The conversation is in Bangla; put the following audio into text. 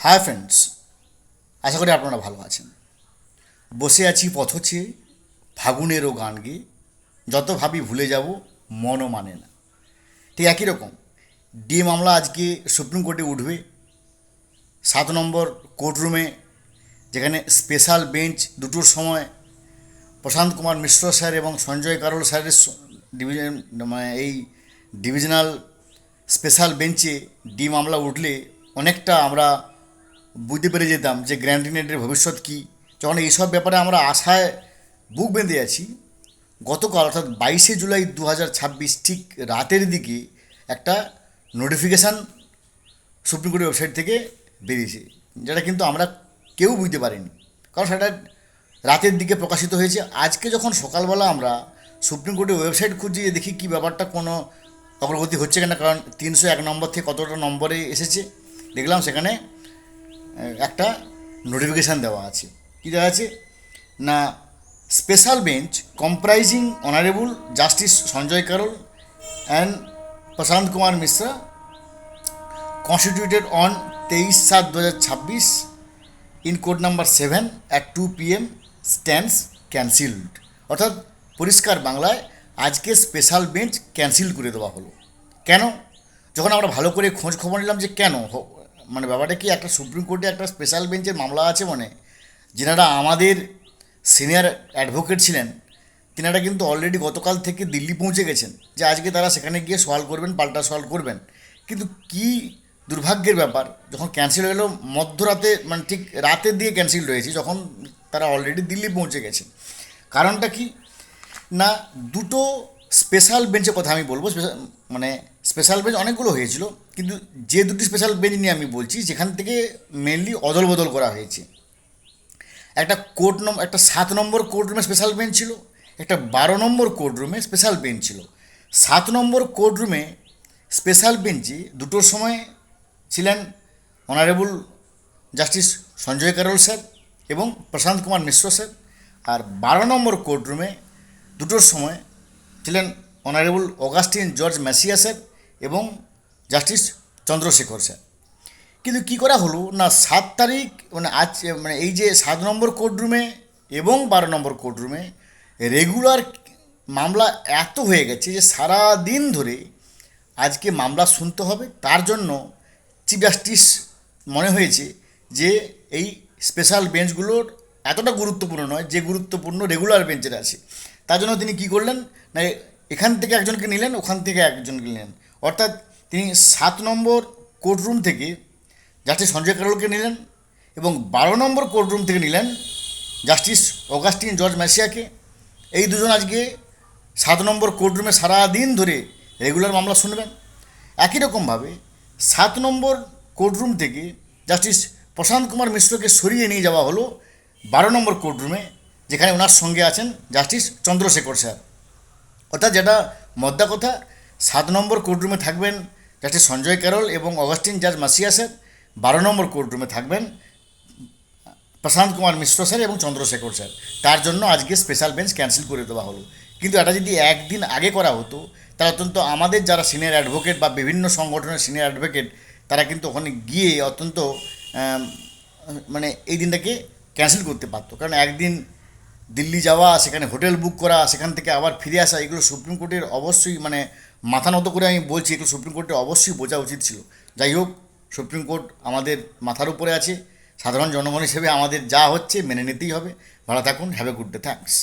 হাই ফ্রেন্ডস, আশা করি আপনারা ভালো আছেন। বসে আছি পথ চেয়ে, ফাগুনেরও গান গেয়ে, যত ভাবি ভুলে যাব মনও মানে না। ঠিক একই রকম ডিএ মামলা আজকে সুপ্রিম কোর্টে উঠবে 7 নম্বর কোর্টরুমে, যেখানে স্পেশাল বেঞ্চ দুটোর সময় প্রশান্ত কুমার মিশ্র স্যার এবং সঞ্জয় কারোল স্যারের ডিভিশন, মানে এই ডিভিশনাল স্পেশাল বেঞ্চে ডি মামলা উঠলে অনেকটা আমরা বুঝতে পেরে যেতাম যে গ্র্যান্ড ইউনিটের ভবিষ্যৎ কী। যখন এইসব ব্যাপারে আমরা আশায় বুক বেঁধে আছি, গতকাল অর্থাৎ 22শে জুলাই 2026 ঠিক রাতের দিকে একটা নোটিফিকেশান সুপ্রিম কোর্টের ওয়েবসাইট থেকে বেরিয়েছে, যেটা কিন্তু আমরা কেউ বুঝতে পারিনি, কারণ সেটা রাতের দিকে প্রকাশিত হয়েছে। আজকে যখন সকালবেলা আমরা সুপ্রিম কোর্টের ওয়েবসাইট খুঁজে দেখি কি ব্যাপারটা, কোনো অগ্রগতি হচ্ছে কিনা, কারণ 301 নম্বর থেকে কতটা নম্বরে এসেছে, দেখলাম সেখানে একটা নোটিফিকেশান দেওয়া আছে। কী দেওয়া আছে না, special bench comprising honourable justice Sanjay Karol and Prashant Kumar Mishra constituted on 23/7/2026 in court number 7 at 2 p.m. stands cancelled। অর্থাৎ পরিষ্কার বাংলায় আজকে স্পেশাল বেঞ্চ ক্যান্সেল করে দেওয়া হলো। কেন? যখন আমরা ভালো করে খোঁজ খবর নিলাম যে কেন, মানে ব্যাপারটা কি, একটা সুপ্রিম কোর্টে একটা স্পেশাল বেঞ্চের মামলা আছে, মানে যেনারা আমাদের সিনিয়র অ্যাডভোকেট ছিলেন, তিনারা কিন্তু অলরেডি গতকাল থেকে দিল্লি পৌঁছে গেছেন, যে আজকে তারা সেখানে গিয়ে সওয়াল করবেন, পাল্টা সওয়াল করবেন। কিন্তু কি দুর্ভাগ্যের ব্যাপার, যখন ক্যান্সেল হলো মধ্যরাতে, মানে ঠিক রাতের দিকে ক্যান্সেল হয়েছে, যখন তারা অলরেডি দিল্লি পৌঁছে গেছেন। কারণটা কি না, দুটো স্পেশাল বেঞ্চের কথা আমি বলবো। মানে স্পেশাল বেঞ্চ অনেকগুলো হয়েছিল, কিন্তু যে দুটি স্পেশাল বেঞ্চ নিয়ে আমি বলছি, যেখান থেকে মেনলি অদল বদল করা হয়েছে, একটা একটা 7 নম্বর কোর্টরুমে স্পেশাল বেঞ্চ ছিল, একটা 12 নম্বর কোর্টরুমে স্পেশাল বেঞ্চ ছিল। 7 নম্বর কোর্টরুমে স্পেশাল বেঞ্চে দুটোর সময় ছিলেন honourable justice Sanjay Karol sir এবং প্রশান্ত কুমার মিশ্র স্যার, আর 12 নম্বর কোর্টরুমে দুটোর সময় ছিলেন অনারেবল অগাস্টিন জর্জ ম্যাসিয়া স্যার এবং জাস্টিস চন্দ্রশেখর স্যার। কিন্তু কী করা হলো না, 7 তারিখ, মানে আজ, মানে এই যে 7 নম্বর কোর্টরুমে এবং 12 নম্বর কোর্টরুমে রেগুলার মামলা এত হয়ে গেছে যে সারা দিন ধরে আজকে মামলা শুনতে হবে। তার জন্য চিফ জাস্টিস মনে হয়েছে যে এই স্পেশাল বেঞ্চগুলোর এতটা গুরুত্বপূর্ণ নয় যে গুরুত্বপূর্ণ রেগুলার বেঞ্চের আছে। তার জন্য তিনি কী করলেন না, এখান থেকে একজনকে নিলেন, ওখান থেকে একজনকে নিলেন, অর্থাৎ তিনি 7 নম্বর কোর্টরুম থেকে জাস্টিস সঞ্জয় কারোলকে নিলেন এবং 12 নম্বর কোর্টরুম থেকে নিলেন জাস্টিস অগাস্টিন জর্জ ম্যাসিয়াকে। এই দুজন আজকে 7 নম্বর কোর্টরুমে সারাদিন ধরে রেগুলার মামলা শুনবেন। একই রকমভাবে 7 নম্বর কোর্টরুম থেকে জাস্টিস প্রশান্ত কুমার মিশ্রকে সরিয়ে নিয়ে যাওয়া হলো 12 নম্বর কোর্টরুমে, যেখানে ওনার সঙ্গে আছেন জাস্টিস চন্দ্রশেখর স্যার। অর্থাৎ যেটা মদ্দা কথা, 7 নম্বর কোর্টরুমে থাকবেন জাস্টিস সঞ্জয় কারোল এবং অগাস্টিন জর্জ ম্যাসিয়া স্যার, 12 নম্বর কোর্টরুমে থাকবেন প্রশান্ত কুমার মিশ্র স্যার এবং চন্দ্রশেখর স্যার। তার জন্য আজকে স্পেশাল বেঞ্চ ক্যান্সেল করে দেওয়া হলো। কিন্তু এটা যদি একদিন আগে করা হতো, তাহলে অত্যন্ত আমাদের যারা সিনিয়র অ্যাডভোকেট বা বিভিন্ন সংগঠনের সিনিয়র অ্যাডভোকেট, তারা কিন্তু ওখানে গিয়ে অত্যন্ত মানে এই দিনটাকে ক্যান্সেল করতে পারতো। কারণ একদিন দিল্লি যাওয়া, সেখানে হোটেল বুক করা, সেখান থেকে আবার ফিরে আসা, এগুলো সুপ্রিম কোর্টের অবশ্যই, মানে মাথা নত করে আমি বলছি, এগুলো সুপ্রিম কোর্টের অবশ্যই বোঝা উচিত ছিল। যাই হোক, সুপ্রিম কোর্ট আমাদের মাথার উপরে আছে, সাধারণ জনগণ হিসেবে আমাদের যা হচ্ছে মেনে নিতেই হবে। ভালো থাকুন, have a good day, thanks.